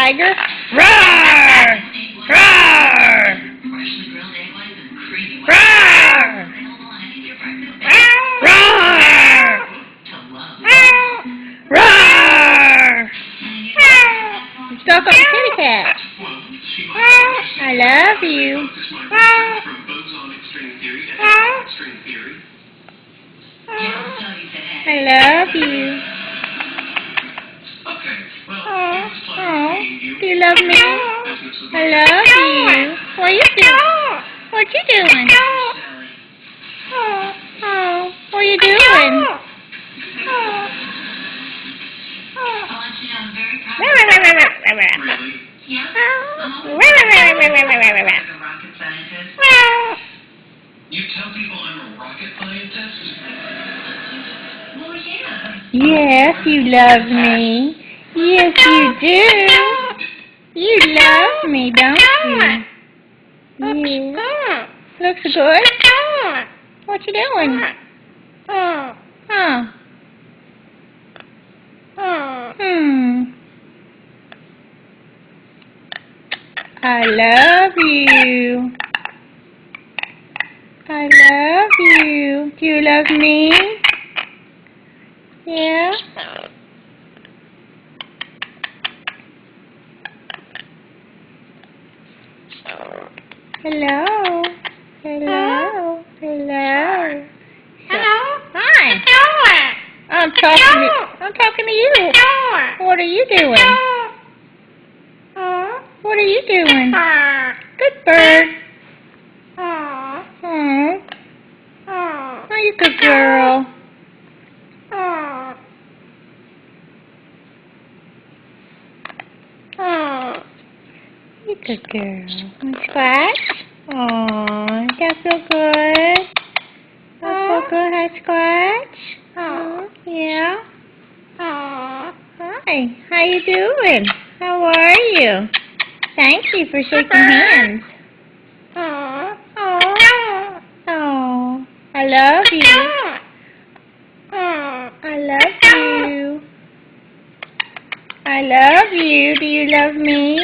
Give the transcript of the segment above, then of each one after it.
tiger? Roar! Roar! Roar! Roar! Roar! You stuck on the kitty cat. I love you. I love you. Oh, do you love me? I love you. What are you doing? What you doing? Oh, what are you doing? You tell people I'm a rocket scientist? Well, yeah. Yes, you love me. Yes, you do. You love me, don't you? Yeah. Looks good. What you doing? Oh. I love you. I love you. Do you love me? Yeah? Hello. Hello. Hello. Hi. I'm talking to you. What are you doing? What are you doing? Good bird. Oh, you good girl. You good girl. Want to scratch? Oh, that feel good. That feel good. Hi, scratch. Yeah. Hi. How you doing? How are you? Thank you for shaking hands. Oh, I love you. I love you. I love you. Do you love me?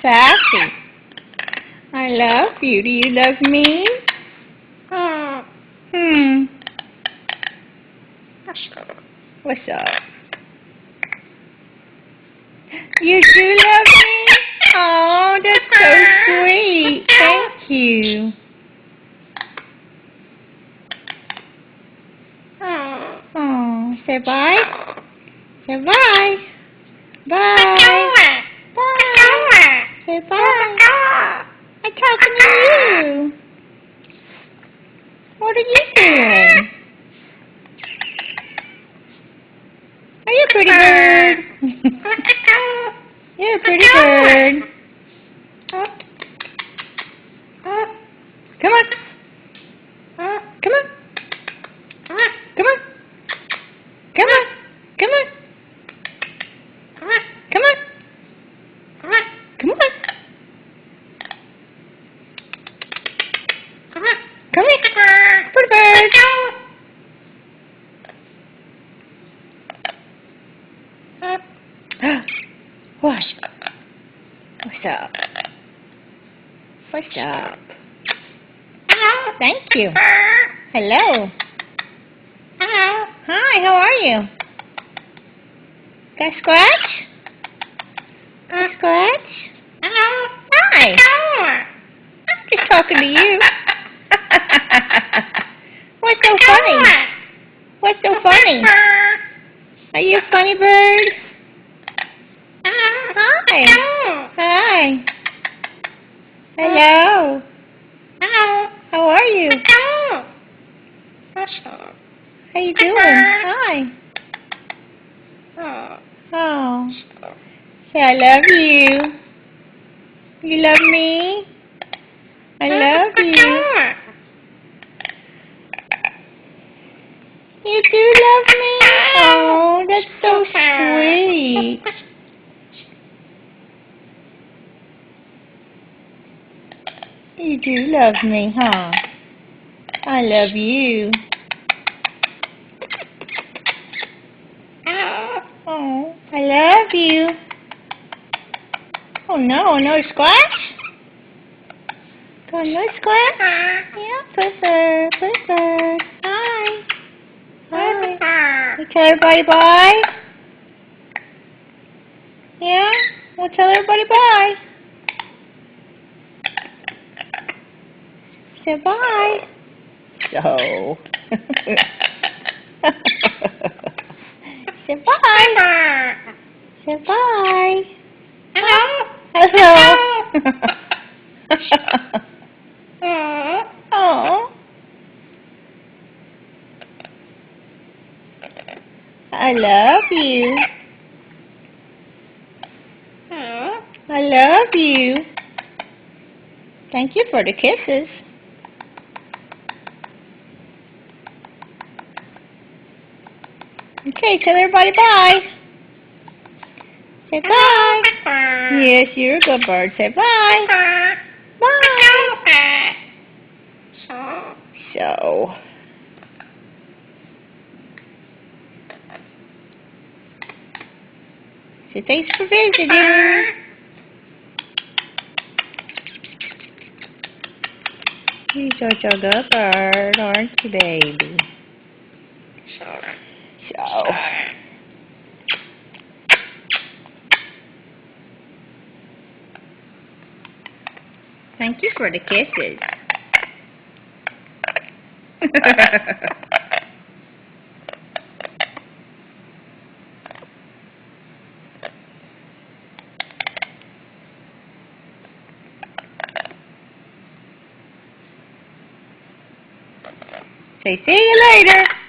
Sassy. I love you. Do you love me? What's up? You do love me? Oh, that's so sweet. Thank you. Oh, say bye. Say bye. Bye. Bye. Say bye. I'm talking to you. What are you doing? Are you a pretty bird? You're a pretty bird. Come on. Come on. Come on. Come on. Come on. Come on. Come on. Come here. Pretty bird. What? What's up? What's up? Thank you. Hello. Hi, how are you? Got a scratch? Got a scratch? Hi. I'm just talking to you. What's so funny? What's so funny? Are you a funny bird? Hi. Hi. Hello. How are you? How you doing? Hi. Oh. Say I love you. You love me? I love you. You do love me? Oh, that's so sweet. You do love me, huh? I love you. love you. Oh no, another scratch? Got another scratch? Yeah, Pusser, Pusser. Hi. Hi. You tell everybody bye? Yeah? We'll tell everybody bye. Say bye. So. Say bye. Say bye. Hello. Hello. Oh. I love you. I love you. Thank you for the kisses. Okay, tell everybody bye. Say bye. Yes, you're a good bird. Say bye. Bye. So. Say thanks for visiting. You're such a good bird, aren't you, baby? So. Thank you for the kisses. Say, see you later.